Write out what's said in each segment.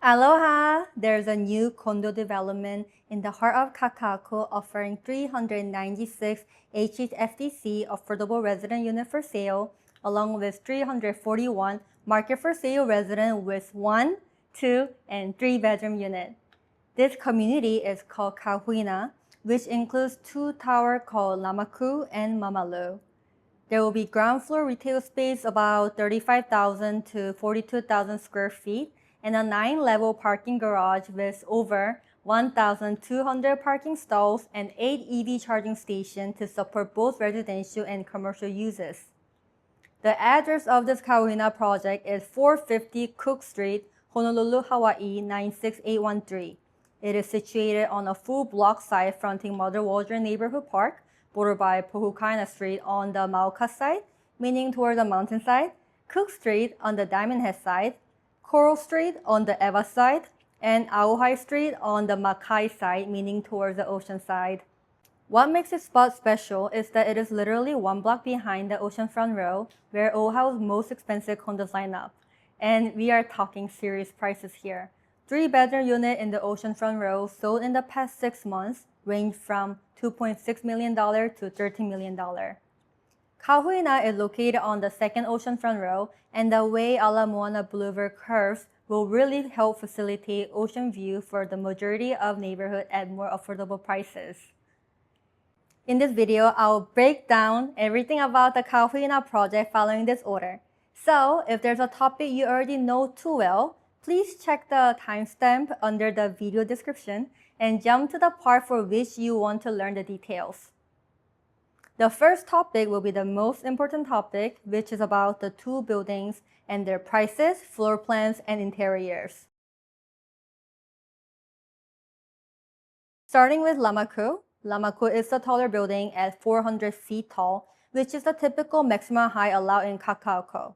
Aloha! There's a new condo development in the heart of Kaka'ako offering 396 HHFDC affordable resident unit for sale, along with 341 market for sale resident with 1, 2, and 3 bedroom unit. This community is called Kahuina, which includes 2 towers called Lamaku and Mamalu. There will be ground floor retail space about 35,000 to 42,000 square feet and a 9-level parking garage with over 1,200 parking stalls and 8 EV charging stations to support both residential and commercial uses. The address of this Kahuina project is 450 Cook Street, Honolulu, Hawaii 96813. It is situated on a full block site fronting Mother Waldron Neighborhood Park, bordered by Pohukaina Street on the Mauka side, meaning toward the mountainside, Cook Street on the Diamond Head side, Coral Street on the Ewa side, and Auhai Street on the Makai side, meaning towards the ocean side. What makes this spot special is that it is literally 1 block behind the oceanfront row, where Oahu's most expensive condos line up. And we are talking serious prices here. 3-bedroom unit in the oceanfront row sold in the past 6 months range from $2.6 million to $13 million. Kahuina is located on the second oceanfront row, and the way Ala Moana Boulevard curves will really help facilitate ocean view for the majority of neighborhood at more affordable prices. In this video, I'll break down everything about the Kahuina project following this order. So, if there's a topic you already know too well, please check the timestamp under the video description and jump to the part for which you want to learn the details. The first topic will be the most important topic, which is about the 2 buildings and their prices, floor plans, and interiors. Starting with Lamaku. Lamaku is the taller building at 400 feet tall, which is the typical maximum height allowed in Kaka'ako.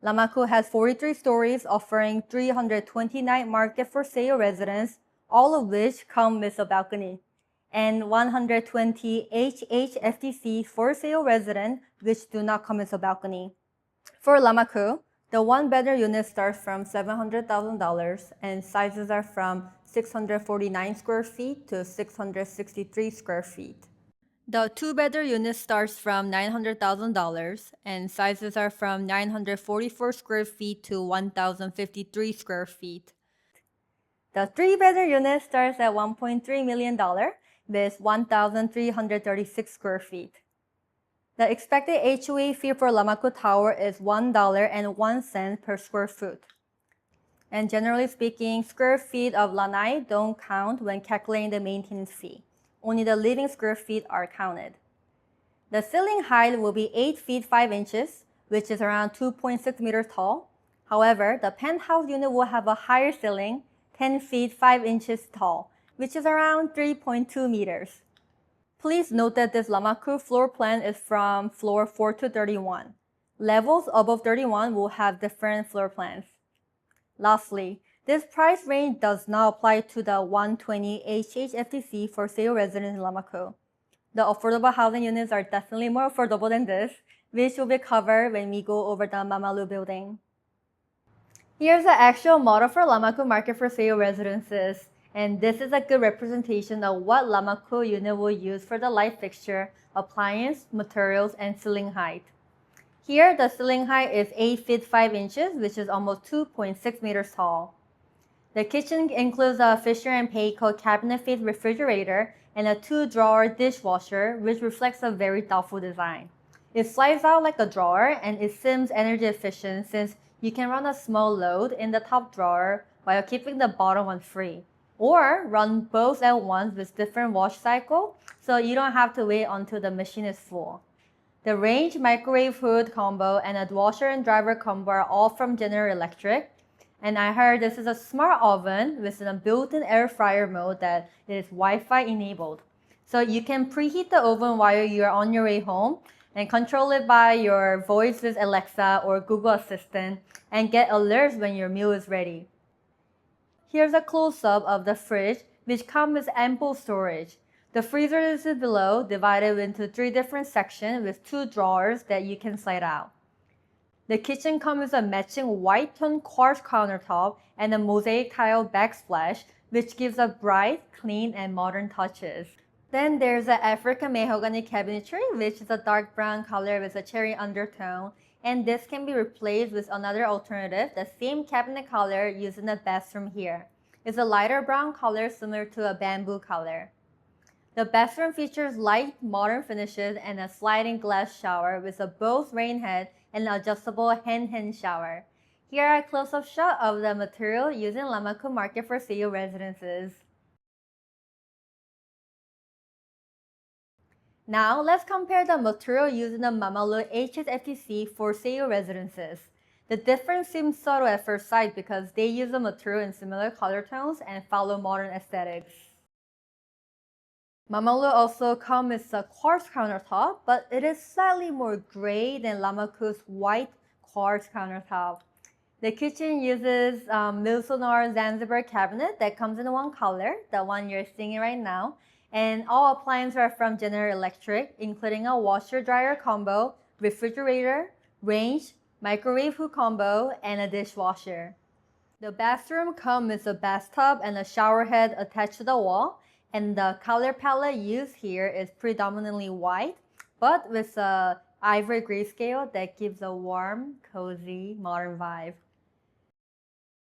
Lamaku has 43 stories, offering 329 market for sale residents, all of which come with a balcony, and 120 HHFDC for sale residents, which do not come with a balcony. For Lamaku, the 1-bedroom unit starts from $700,000 and sizes are from 649 square feet to 663 square feet. The 2-bedroom unit starts from $900,000 and sizes are from 944 square feet to 1,053 square feet. The 3-bedroom unit starts at $1.3 million with 1,336 square feet. The expected HOA fee for Lamaku Tower is $1.01 per square foot. And generally speaking, square feet of lanai don't count when calculating the maintenance fee. Only the living square feet are counted. The ceiling height will be 8 feet 5 inches, which is around 2.6 meters tall. However, the penthouse unit will have a higher ceiling, 10 feet 5 inches tall, which is around 3.2 meters. Please note that this Lamaku floor plan is from floor 4 to 31. Levels above 31 will have different floor plans. Lastly, this price range does not apply to the 120 HHFDC for sale residents in Lamaku. The affordable housing units are definitely more affordable than this, which will be covered when we go over the Mamalu building. Here's the actual model for Lamaku market for sale residences, and this is a good representation of what Lamaku unit will use for the light fixture, appliance, materials, and ceiling height. Here, the ceiling height is 8 feet 5 inches, which is almost 2.6 meters tall. The kitchen includes a Fisher & Paykel cabinet-faced refrigerator and a 2-drawer dishwasher, which reflects a very thoughtful design. It slides out like a drawer, and it seems energy efficient since you can run a small load in the top drawer while keeping the bottom one free. Or run both at once with different wash cycle, so you don't have to wait until the machine is full. The range, microwave hood combo, and a washer and dryer combo are all from General Electric. And I heard this is a smart oven with a built-in air fryer mode that is Wi-Fi enabled. So you can preheat the oven while you're on your way home and control it by your voice with Alexa or Google Assistant and get alerts when your meal is ready. Here's a close-up of the fridge, which comes with ample storage. The freezer is below, divided into 3 different sections with 2 drawers that you can slide out. The kitchen comes with a matching white tone quartz countertop and a mosaic tile backsplash, which gives a bright, clean, and modern touches. Then there's the African mahogany cabinetry, which is a dark brown color with a cherry undertone, and this can be replaced with another alternative, the same cabinet color used in the bathroom here. It's a lighter brown color similar to a bamboo color. The bathroom features light, modern finishes and a sliding glass shower with a both rain head and adjustable hand shower. Here are a close-up shot of the material used in Lamaku Market for Seiyu residences. Now, let's compare the material used in the Mamalu HSFTC for Seiyu residences. The difference seems subtle at first sight because they use the material in similar color tones and follow modern aesthetics. Mamalu also comes with a quartz countertop, but it is slightly more gray than Lamaku's white quartz countertop. The kitchen uses Milsonar Zanzibar cabinet that comes in one color, the one you're seeing right now, and all appliances are from General Electric, including a washer-dryer combo, refrigerator, range, microwave hood combo, and a dishwasher. The bathroom comes with a bathtub and a shower head attached to the wall, and the color palette used here is predominantly white, but with a ivory grayscale that gives a warm, cozy, modern vibe.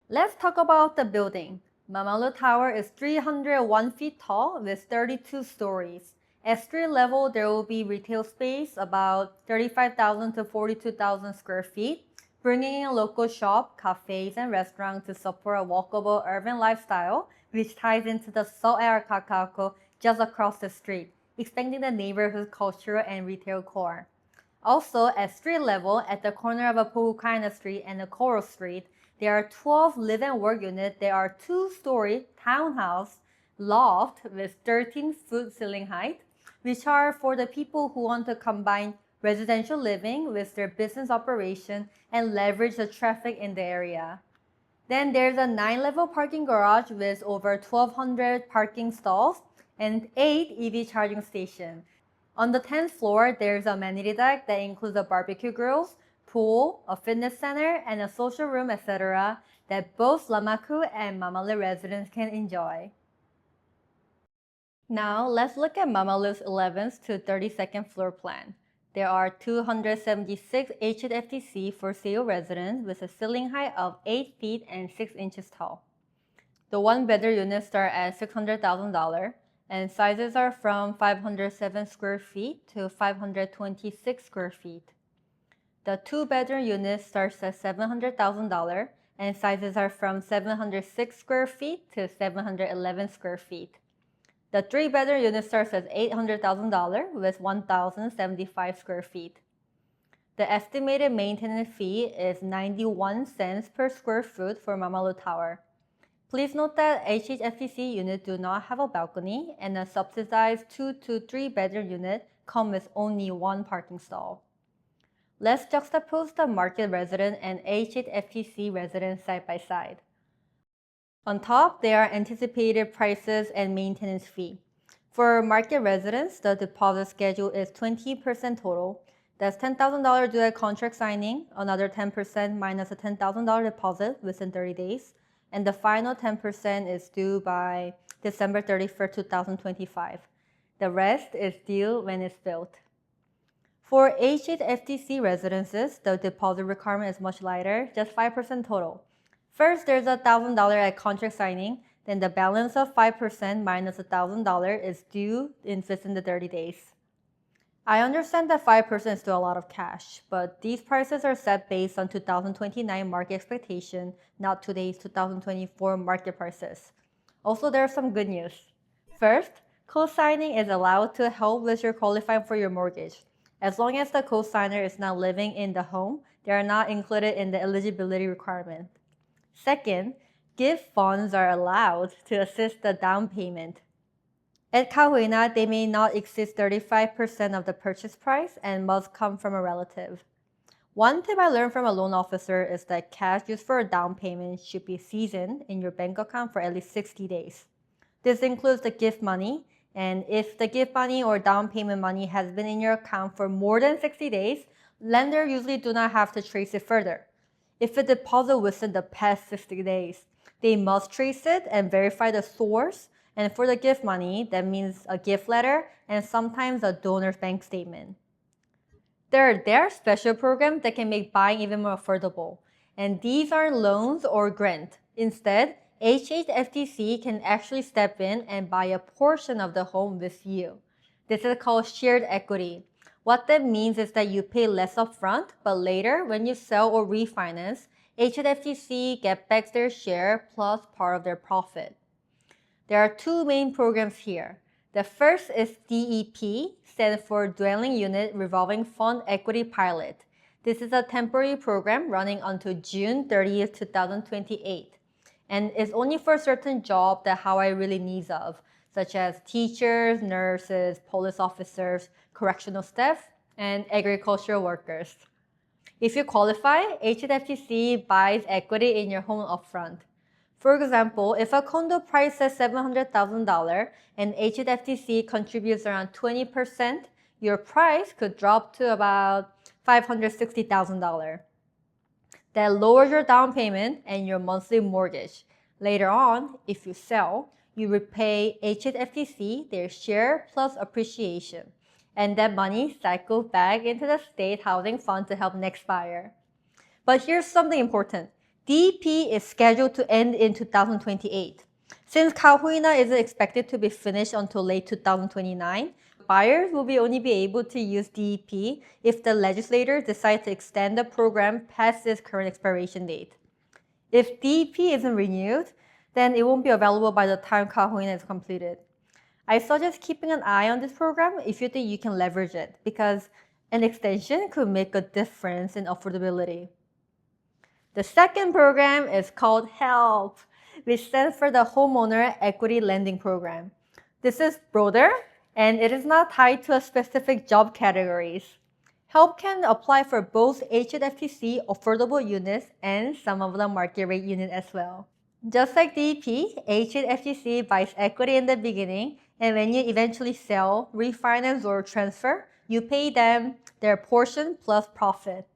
Let's talk about the building. Mamalu Tower is 301 feet tall with 32 stories. At street level, there will be retail space about 35,000 to 42,000 square feet, bringing in local shop, cafes, and restaurants to support a walkable urban lifestyle, which ties into the Seoul-era Kakaoko just across the street, expanding the neighborhood's cultural and retail core. Also, at street level, at the corner of a Pohukaina Street and a Coral Street, there are 12 live and work units. There are 2-story townhouse loft with 13-foot ceiling height, which are for the people who want to combine residential living with their business operation and leverage the traffic in the area. Then there's a 9-level parking garage with over 1,200 parking stalls and 8 EV charging stations. On the 10th floor, there's a amenity deck that includes a barbecue grills, pool, a fitness center, and a social room, etc. that both Lamaku and Mamalu residents can enjoy. Now, let's look at Mamalu's 11th to 32nd floor plan. There are 276 HSFTC for Seiyu residents with a ceiling height of 8 feet and 6 inches tall. The 1-bedroom units start at $600,000 and sizes are from 507 square feet to 526 square feet. The 2-bedroom unit starts at $700,000 and sizes are from 706 square feet to 711 square feet. The 3-bedroom unit starts at $800,000 with 1,075 square feet. The estimated maintenance fee is 91 cents per square foot for Mamalu Tower. Please note that HSFTC units do not have a balcony, and a subsidized 2 to 3-bedroom unit comes with only 1 parking stall. Let's juxtapose the market resident and HSFTC resident side by side. On top, there are anticipated prices and maintenance fee. For market residents, the deposit schedule is 20% total. That's $10,000 due at contract signing, another 10% minus a $10,000 deposit within 30 days, and the final 10% is due by December 31st, 2025. The rest is due when it's built. For HSFTC residences, the deposit requirement is much lighter, just 5% total. First, there's $1,000 at contract signing, then the balance of 5% minus $1,000 is due within the 30 days. I understand that 5% is still a lot of cash, but these prices are set based on 2029 market expectation, not today's 2024 market prices. Also, there's some good news. First, co-signing is allowed to help with your qualifying for your mortgage. As long as the co-signer is not living in the home, they are not included in the eligibility requirement. Second, gift funds are allowed to assist the down payment. At Kahuina, they may not exceed 35% of the purchase price and must come from a relative. One tip I learned from a loan officer is that cash used for a down payment should be seasoned in your bank account for at least 60 days. This includes the gift money, and if the gift money or down payment money has been in your account for more than 60 days, lenders usually do not have to trace it further. If a deposit within the past 60 days, They must trace it and verify the source. And for the gift money, that means a gift letter and sometimes a donor's bank statement. There are special programs that can make buying even more affordable. And these aren't loans or grant. Instead, HHFTC can actually step in and buy a portion of the home with you. This is called shared equity. What that means is that you pay less upfront, but later, when you sell or refinance, HHFTC gets back their share plus part of their profit. There are two main programs here. The first is DEP, stands for Dwelling Unit Revolving Fund Equity Pilot. This is a temporary program running until June 30th, 2028, and is only for certain jobs that Hawaii really needs of, such as teachers, nurses, police officers, correctional staff, and agricultural workers. If you qualify, HHFTC buys equity in your home upfront. For example, if a condo price is $700,000 and HHFTC contributes around 20%, your price could drop to about $560,000. That lowers your down payment and your monthly mortgage. Later on, if you sell, you repay HHFTC their share plus appreciation, and that money cycles back into the state housing fund to help next buyer. But here's something important. DEP is scheduled to end in 2028. Since Kahuina isn't expected to be finished until late 2029, buyers will only be able to use DEP if the legislators decide to extend the program past its current expiration date. If DEP isn't renewed, then it won't be available by the time Kahuina is completed. I suggest keeping an eye on this program if you think you can leverage it, because an extension could make a difference in affordability. The second program is called HELP, which stands for the Homeowner Equity Lending Program. This is broader, and it is not tied to a specific job categories. HELP can apply for both HHFTC affordable units and some of the market rate units as well. Just like DEP, HHFTC buys equity in the beginning, and when you eventually sell, refinance, or transfer, you pay them their portion plus profit.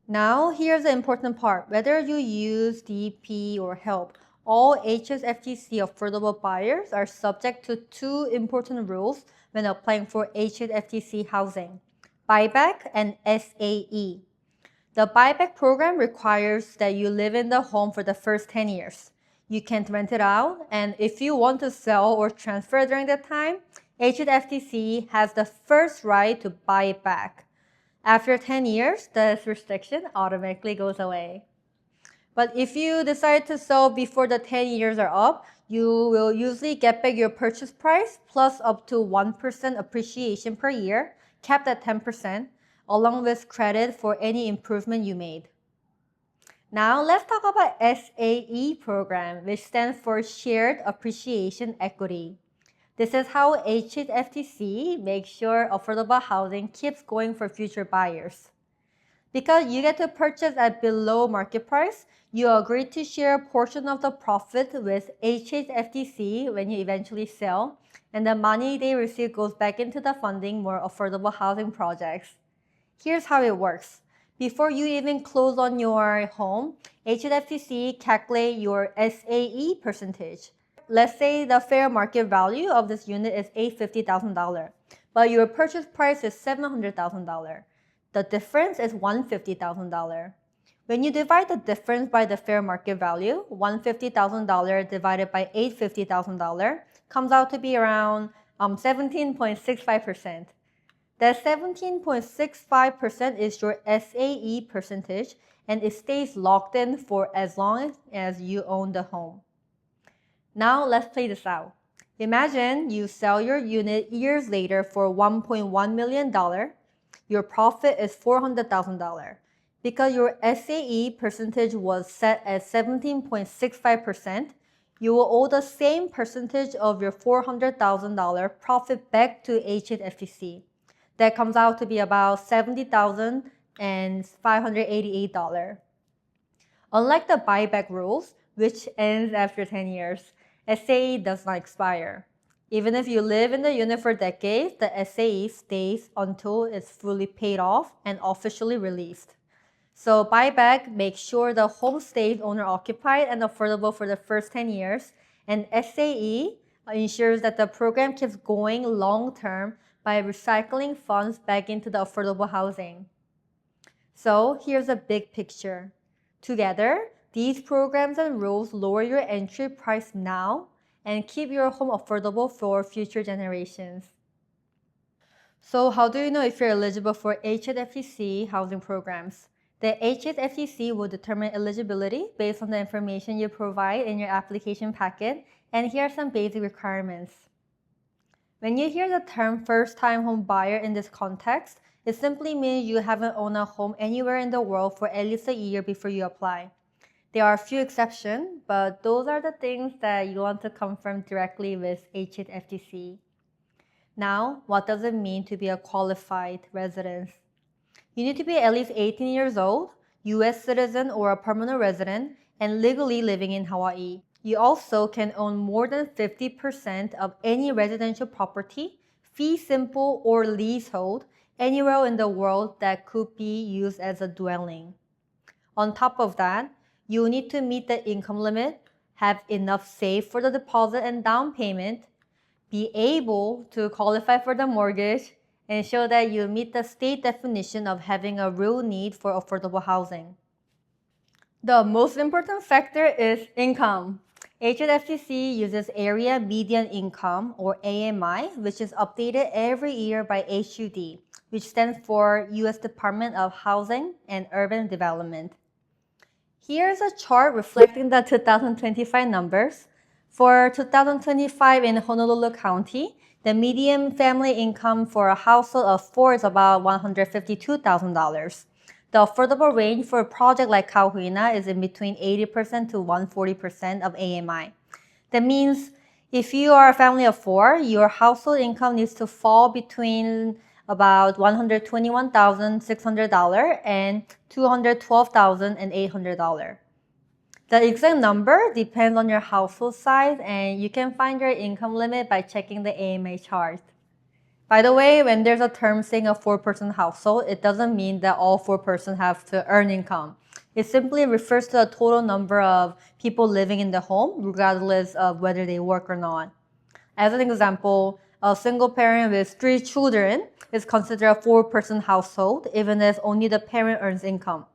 Now, here's the important part. Whether you use DEP or HELP, all HHFTC affordable buyers are subject to two important rules when applying for HHFTC housing: buyback and SAE. The buyback program requires that you live in the home for the first 10 years. You can't rent it out, and if you want to sell or transfer during that time, HHFTC has the first right to buy it back. After 10 years, this restriction automatically goes away. But if you decide to sell before the 10 years are up, you will usually get back your purchase price plus up to 1% appreciation per year, capped at 10%, along with credit for any improvement you made. Now let's talk about SAE program, which stands for Shared Appreciation Equity. This is how HHFTC makes sure affordable housing keeps going for future buyers. Because you get to purchase at below market price, you agree to share a portion of the profit with HHFTC when you eventually sell, and the money they receive goes back into the funding more affordable housing projects. Here's how it works. Before you even close on your home, HHFTC calculate your SAE percentage. Let's say the fair market value of this unit is $850,000, but your purchase price is $700,000. The difference is $150,000. When you divide the difference by the fair market value, $150,000 divided by $850,000 comes out to be around 17.65%. That 17.65% is your SAE percentage, and it stays locked in for as long as you own the home. Now let's play this out. Imagine you sell your unit years later for $1.1 million. Your profit is $400,000. Because your SAE percentage was set at 17.65%, you will owe the same percentage of your $400,000 profit back to HHFTC. That comes out to be about $70,588. Unlike the buyback rules, which ends after 10 years, SAE does not expire. Even if you live in the unit for decades, the SAE stays until it's fully paid off and officially released. So buyback makes sure the home stays owner occupied and affordable for the first 10 years. And SAE ensures that the program keeps going long term by recycling funds back into the affordable housing. So here's a big picture. Together, these programs and rules lower your entry price now and keep your home affordable for future generations. So how do you know if you're eligible for HSFEC housing programs? The HSFEC will determine eligibility based on the information you provide in your application packet, and here are some basic requirements. When you hear the term first-time home buyer in this context, it simply means you haven't owned a home anywhere in the world for at least a year before you apply. There are a few exceptions, but those are the things that you want to confirm directly with HSFEC. Now, what does it mean to be a qualified resident? You need to be at least 18 years old, US citizen or a permanent resident, and legally living in Hawaii. You also can own more than 50% of any residential property, fee simple or leasehold, anywhere in the world that could be used as a dwelling. On top of that, you need to meet the income limit, have enough saved for the deposit and down payment, be able to qualify for the mortgage, and show that you meet the state definition of having a real need for affordable housing. The most important factor is income. HSFEC uses Area Median Income, or AMI, which is updated every year by HUD, which stands for U.S. Department of Housing and Urban Development. Here's a chart reflecting the 2025 numbers. For 2025 in Honolulu County, the median family income for a household of 4 is about $152,000. The affordable range for a project like Kauhuina is in between 80% to 140% of AMI. That means if you are a family of 4, your household income needs to fall between about $121,600 and $212,800. The exact number depends on your household size, and you can find your income limit by checking the AMI chart. By the way, when there's a term saying a 4-person household, it doesn't mean that all 4 persons have to earn income. It simply refers to the total number of people living in the home, regardless of whether they work or not. As an example, a single parent with 3 children is considered a 4-person household, even if only the parent earns income.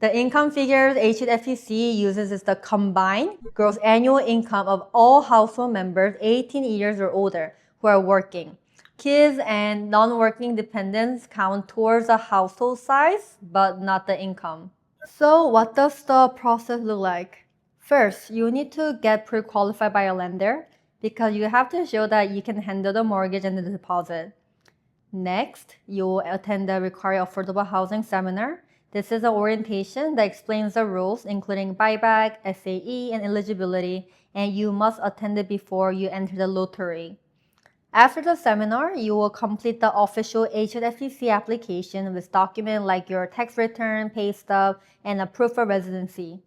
The income figures HSFEC uses is the combined gross annual income of all household members 18 years or older who are working. Kids and non-working dependents count towards the household size, but not the income. So what does the process look like? First, you need to get pre-qualified by a lender because you have to show that you can handle the mortgage and the deposit. Next, you attend the required affordable housing seminar. This is an orientation that explains the rules, including buyback, SAE, and eligibility, and you must attend it before you enter the lottery. After the seminar, you will complete the official HSFEC application with documents like your tax return, pay stub, and a proof of residency.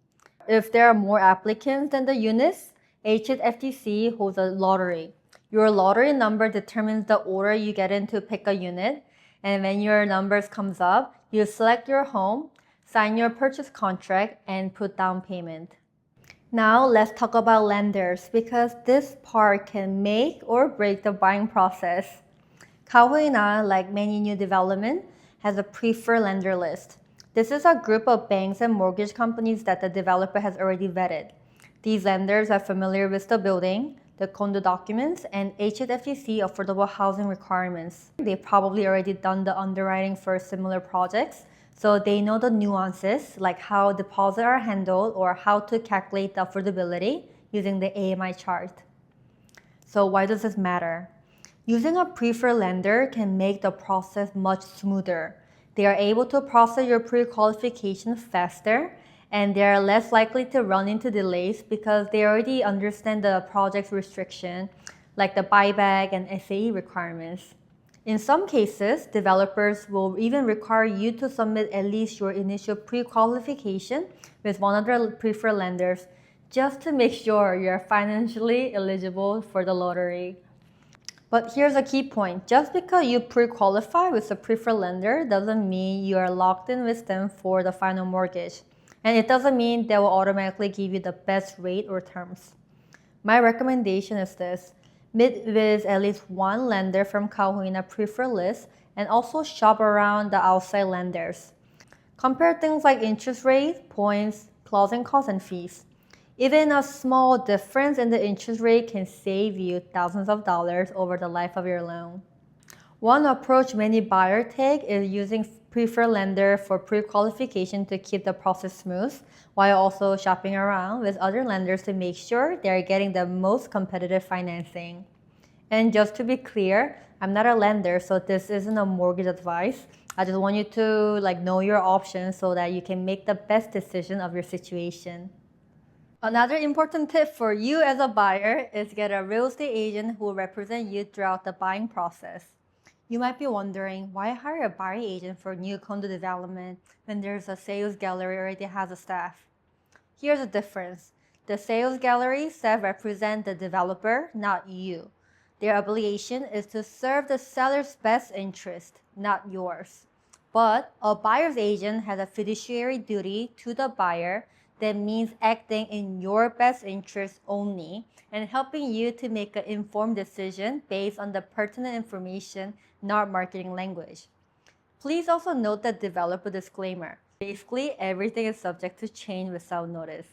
If there are more applicants than the units, HSFEC holds a lottery. Your lottery number determines the order you get in to pick a unit, and when your numbers comes up, you select your home, sign your purchase contract, and put down payment. Now let's talk about lenders because this part can make or break the buying process. Kauhuina, like many new development, has a preferred lender list. This is a group of banks and mortgage companies that the developer has already vetted. These lenders are familiar with the building, the condo documents, and HSFEC affordable housing requirements. They've probably already done the underwriting for similar projects, so they know the nuances like how deposits are handled or how to calculate the affordability using the AMI chart. So why does this matter? Using a preferred lender can make the process much smoother. They are able to process your pre-qualification faster, and they are less likely to run into delays because they already understand the project's restriction, like the buyback and SAE requirements. In some cases, developers will even require you to submit at least your initial pre-qualification with one of their preferred lenders just to make sure you're financially eligible for the lottery. But here's a key point. Just because you pre-qualify with a preferred lender doesn't mean you are locked in with them for the final mortgage. And it doesn't mean they will automatically give you the best rate or terms. My recommendation is this. Meet with at least one lender from Kauhuina preferred list and also shop around the outside lenders. Compare things like interest rate, points, closing costs, and fees. Even a small difference in the interest rate can save you thousands of dollars over the life of your loan. One approach many buyers take is using preferred lender for pre-qualification to keep the process smooth, while also shopping around with other lenders to make sure they're getting the most competitive financing. And just to be clear, I'm not a lender, so this isn't a mortgage advice. I just want you to know your options so that you can make the best decision of your situation. Another important tip for you as a buyer is get a real estate agent who will represent you throughout the buying process. You might be wondering, why hire a buying agent for new condo development when there's a sales gallery already has a staff? Here's the difference. The sales gallery staff represent the developer, not you. Their obligation is to serve the seller's best interest, not yours. But a buyer's agent has a fiduciary duty to the buyer that means acting in your best interest only and helping you to make an informed decision based on the pertinent information, not marketing language. Please also note the developer disclaimer. Basically, everything is subject to change without notice.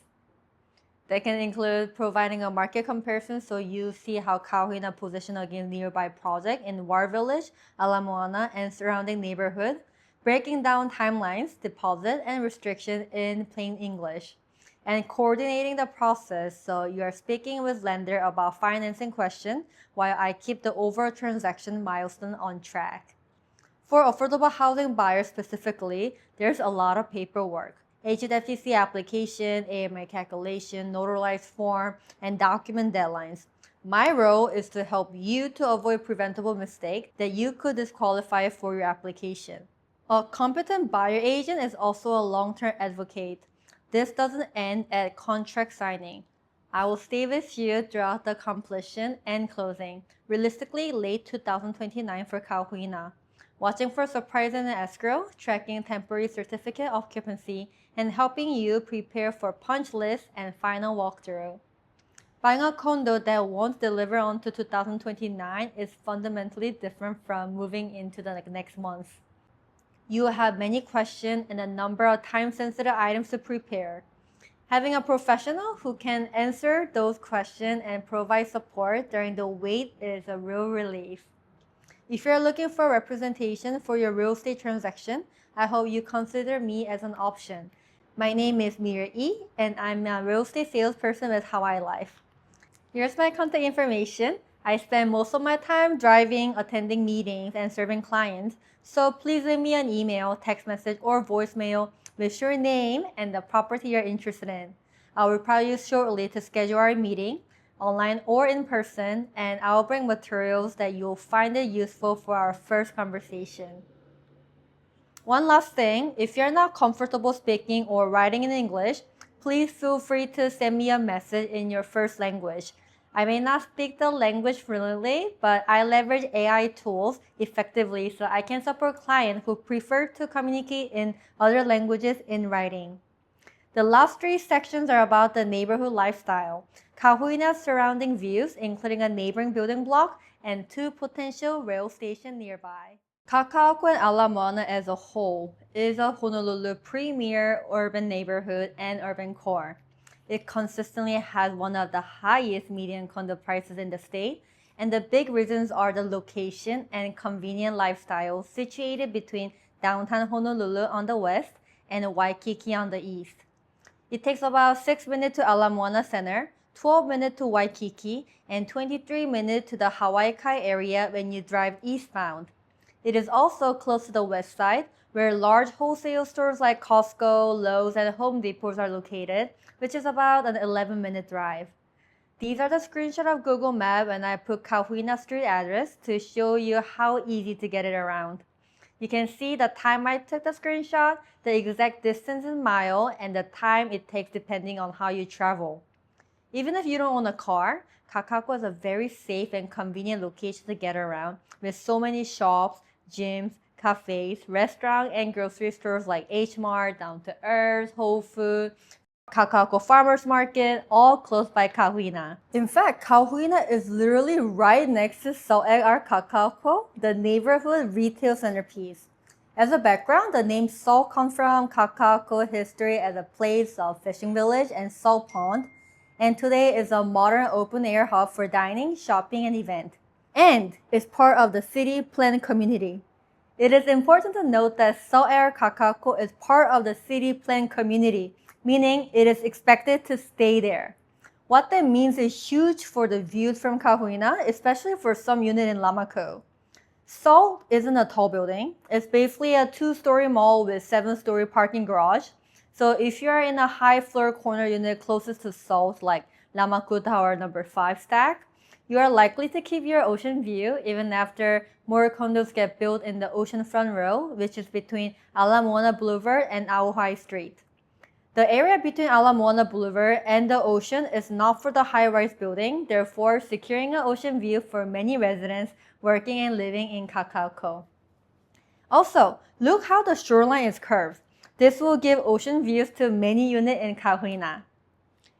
They can include providing a market comparison so you see how Kauhuina position against nearby project in War Village, Ala Moana, and surrounding neighborhood, breaking down timelines, deposit, and restriction in plain English, and coordinating the process so you are speaking with lender about financing question while I keep the overall transaction milestone on track. For affordable housing buyers specifically, there's a lot of paperwork. HFTC application, AMI calculation, notarized form, and document deadlines. My role is to help you to avoid preventable mistakes that you could disqualify for your application. A competent buyer agent is also a long-term advocate. This doesn't end at contract signing. I will stay with you throughout the completion and closing, realistically late 2029 for Kauhuina. Watching for surprise in the escrow, tracking temporary certificate occupancy, and helping you prepare for punch list and final walkthrough. Buying a condo that won't deliver until 2029 is fundamentally different from moving into the next month. You will have many questions and a number of time-sensitive items to prepare. Having a professional who can answer those questions and provide support during the wait is a real relief. If you're looking for representation for your real estate transaction, I hope you consider me as an option. My name is Mira E, and I'm a real estate salesperson with Hawaii Life. Here's my contact information. I spend most of my time driving, attending meetings, and serving clients, so please leave me an email, text message, or voicemail with your name and the property you're interested in. I'll reply you shortly to schedule our meeting, online or in person, and I'll bring materials that you'll find it useful for our first conversation. One last thing, if you're not comfortable speaking or writing in English, please feel free to send me a message in your first language. I may not speak the language fluently, but I leverage AI tools effectively so I can support clients who prefer to communicate in other languages in writing. The last three sections are about the neighborhood lifestyle, Kauhuina's surrounding views, including a neighboring building block and 2 potential rail stations nearby. Kaka'ako and Ala Moana as a whole is a Honolulu premier urban neighborhood and urban core. It consistently has one of the highest median condo prices in the state, and the big reasons are the location and convenient lifestyle situated between downtown Honolulu on the west and Waikiki on the east. It takes about 6 minutes to Ala Moana Center, 12 minutes to Waikiki, and 23 minutes to the Hawaii Kai area when you drive eastbound. It is also close to the west side, where large wholesale stores like Costco, Lowe's, and Home Depots are located, which is about an 11-minute drive. These are the screenshots of Google Maps, and I put Kauhuina street address to show you how easy to get it around. You can see the time I took the screenshot, the exact distance in mile, and the time it takes depending on how you travel. Even if you don't own a car, Kakako is a very safe and convenient location to get around with so many shops, gyms, cafes, restaurants, and grocery stores like H Mart, Down to Earth, Whole Foods, Kakako Farmers Market, all close by Kahuina. In fact, Kahuina is literally right next to So'ek Kakako, the neighborhood retail centerpiece. As a background, the name Seoul comes from Kakako history as a place of fishing village and salt pond, and today is a modern open-air hub for dining, shopping, and event. And is part of the city plan community. It is important to note that Seoul Kakako is part of the city plan community, meaning it is expected to stay there. What that means is huge for the views from Kahuina, especially for some unit in Lamako. Seoul isn't a tall building. It's basically a 2-story mall with 7-story parking garage. So if you're in a high floor corner unit closest to Seoul, like Lamako Tower number 5 stack, you are likely to keep your ocean view even after more condos get built in the oceanfront row, which is between Ala Moana Boulevard and Aohai Street. The area between Ala Moana Boulevard and the ocean is not for the high-rise building, therefore securing an ocean view for many residents working and living in Kakako. Also, look how the shoreline is curved. This will give ocean views to many units in Kahuina.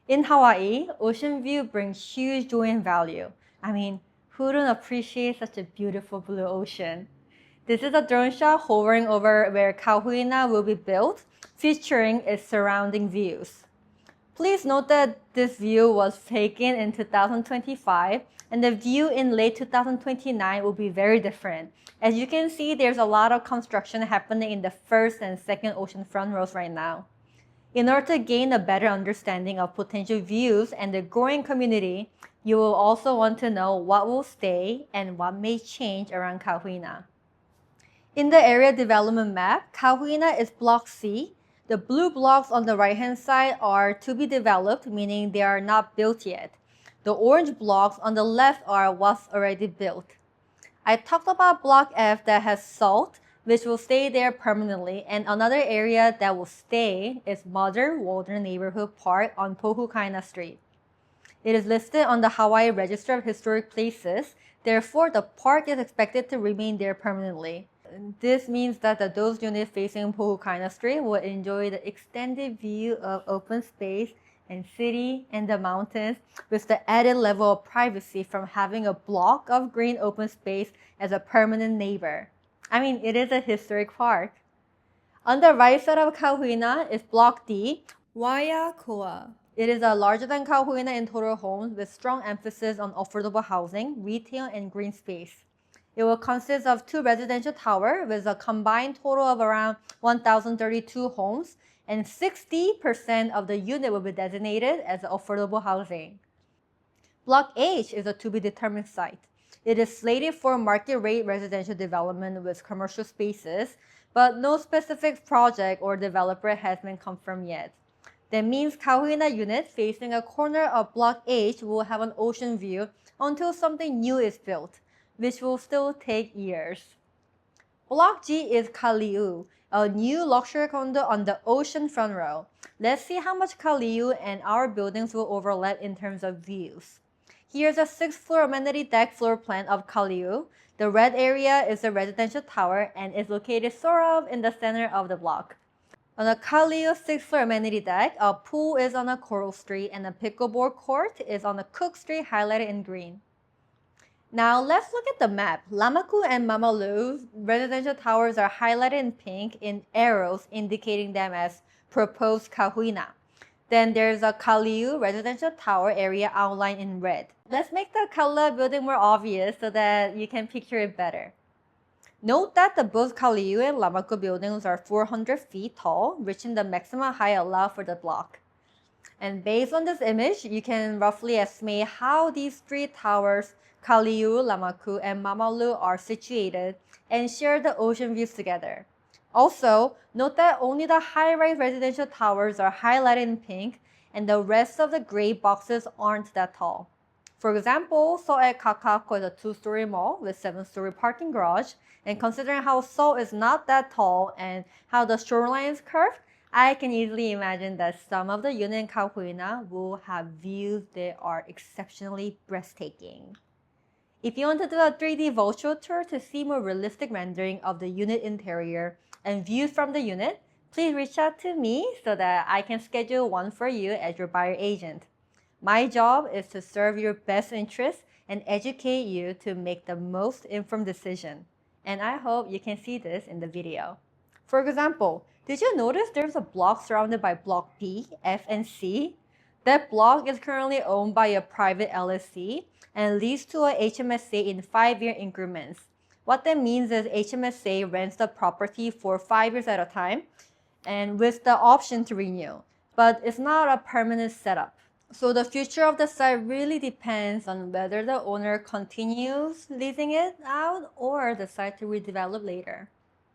In Hawaii, ocean view brings huge joy and value. I mean, who wouldn't appreciate such a beautiful blue ocean? This is a drone shot hovering over where Kahuina will be built, featuring its surrounding views. Please note that this view was taken in 2025, and the view in late 2029 will be very different. As you can see, there's a lot of construction happening in the first and second oceanfront rows right now. In order to gain a better understanding of potential views and the growing community, you will also want to know what will stay and what may change around Kahuina. In the area development map, Kahuina is Block C. The blue blocks on the right-hand side are to be developed, meaning they are not built yet. The orange blocks on the left are what's already built. I talked about Block F that has salt, which will stay there permanently, and another area that will stay is Modern Waldron Neighborhood Park on Pohukaina Street. It is listed on the Hawaii Register of Historic Places, therefore the park is expected to remain there permanently. This means that those units facing Pohukaina Street will enjoy the extended view of open space and city and the mountains with the added level of privacy from having a block of green open space as a permanent neighbor. I mean, it is a historic park. On the right side of Kahuina is Block D, Waiakoa. It is a larger than Kahuina in total homes with strong emphasis on affordable housing, retail, and green space. It will consist of 2 residential towers with a combined total of around 1,032 homes, and 60% of the unit will be designated as affordable housing. Block H is a to-be-determined site. It is slated for market-rate residential development with commercial spaces, but no specific project or developer has been confirmed yet. That means Kahuina unit facing a corner of Block H will have an ocean view until something new is built, which will still take years. Block G is Kaliu, a new luxury condo on the ocean front row. Let's see how much Kaliu and our buildings will overlap in terms of views. Here's a 6th-floor amenity deck floor plan of Kaliu. The red area is a residential tower and is located sort of in the center of the block. On the Kaliu 6th-floor amenity deck, a pool is on a coral street and a pickleball court is on a Cook Street highlighted in green. Now let's look at the map. Lamaku and Mamalu residential towers are highlighted in pink in arrows indicating them as proposed Kahuina. Then there's a Kaliu residential tower area outlined in red. Let's make the Kaula building more obvious so that you can picture it better. Note that the both Kaliu and Lamaku buildings are 400 feet tall, reaching the maximum height allowed for the block. And based on this image, you can roughly estimate how these 3 towers, Kaliu, Lamaku, and Mamalu, are situated and share the ocean views together. Also, note that only the high-rise residential towers are highlighted in pink and the rest of the gray boxes aren't that tall. For example, So'ek Kakako is a 2-story mall with 7-story parking garage, and considering how Seoul is not that tall and how the shoreline is curved, I can easily imagine that some of the units in Kauhuina will have views that are exceptionally breathtaking. If you want to do a 3D virtual tour to see more realistic rendering of the unit interior and views from the unit, please reach out to me so that I can schedule one for you as your buyer agent. My job is to serve your best interests and educate you to make the most informed decision. And I hope you can see this in the video. For example, did you notice there's a block surrounded by block B, F, and C? That block is currently owned by a private LLC and leads to a HMSA in 5-year increments. What that means is HMSA rents the property for 5 years at a time and with the option to renew, but it's not a permanent setup. So the future of the site really depends on whether the owner continues leasing it out or decide to redevelop later.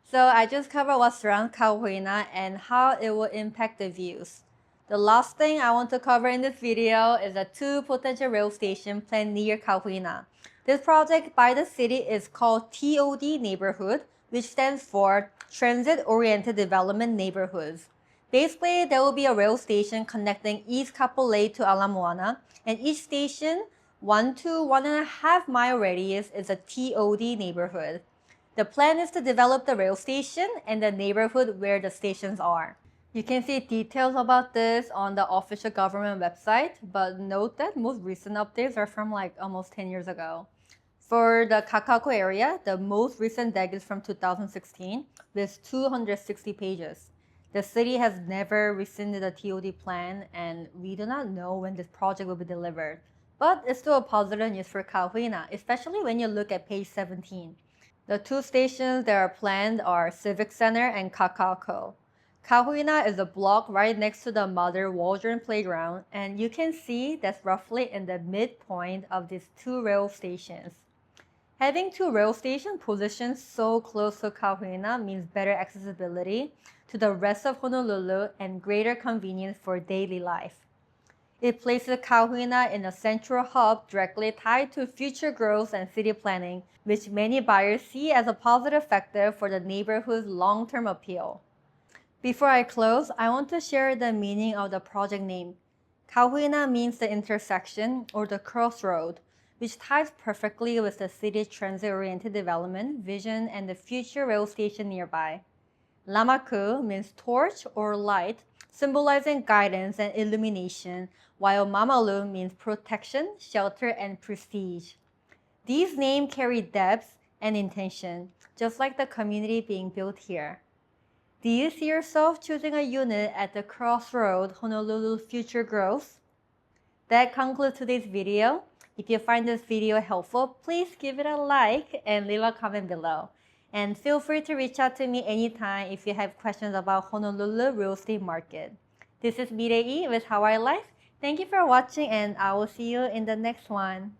So I just covered what surrounds Kauhuina and how it will impact the views. The last thing I want to cover in this video is the 2 potential rail stations planned near Kauhuina. This project by the city is called TOD Neighborhood, which stands for Transit Oriented Development Neighborhoods. Basically, there will be a rail station connecting East Kapolei to Ala Moana, and each station, 1 to 1.5 mile radius, is a TOD neighborhood. The plan is to develop the rail station and the neighborhood where the stations are. You can see details about this on the official government website, but note that most recent updates are from like almost 10 years ago. For the Kakako area, the most recent deck is from 2016 with 260 pages. The city has never rescinded the TOD plan, and we do not know when this project will be delivered. But it's still a positive news for Kauhuina, especially when you look at page 17. The 2 stations that are planned are Civic Center and Kakako. Kauhuina is a block right next to the Mother Waldron Playground, and you can see that's roughly in the midpoint of these 2 rail stations. Having 2 rail stations positioned so close to Kauhuina means better accessibility to the rest of Honolulu and greater convenience for daily life. It places Kauhuina in a central hub directly tied to future growth and city planning, which many buyers see as a positive factor for the neighborhood's long-term appeal. Before I close, I want to share the meaning of the project name. Kauhuina means the intersection or the crossroad, which ties perfectly with the city's transit-oriented development vision and the future rail station nearby. Lamaku means torch or light, symbolizing guidance and illumination, while Mamalu means protection, shelter, and prestige. These names carry depth and intention, just like the community being built here. Do you see yourself choosing a unit at the crossroad Honolulu's future growth? That concludes today's video. If you find this video helpful, please give it a like and leave a comment below. And feel free to reach out to me anytime if you have questions about Honolulu real estate market. This is Mirei with Hawaii Life. Thank you for watching, and I will see you in the next one.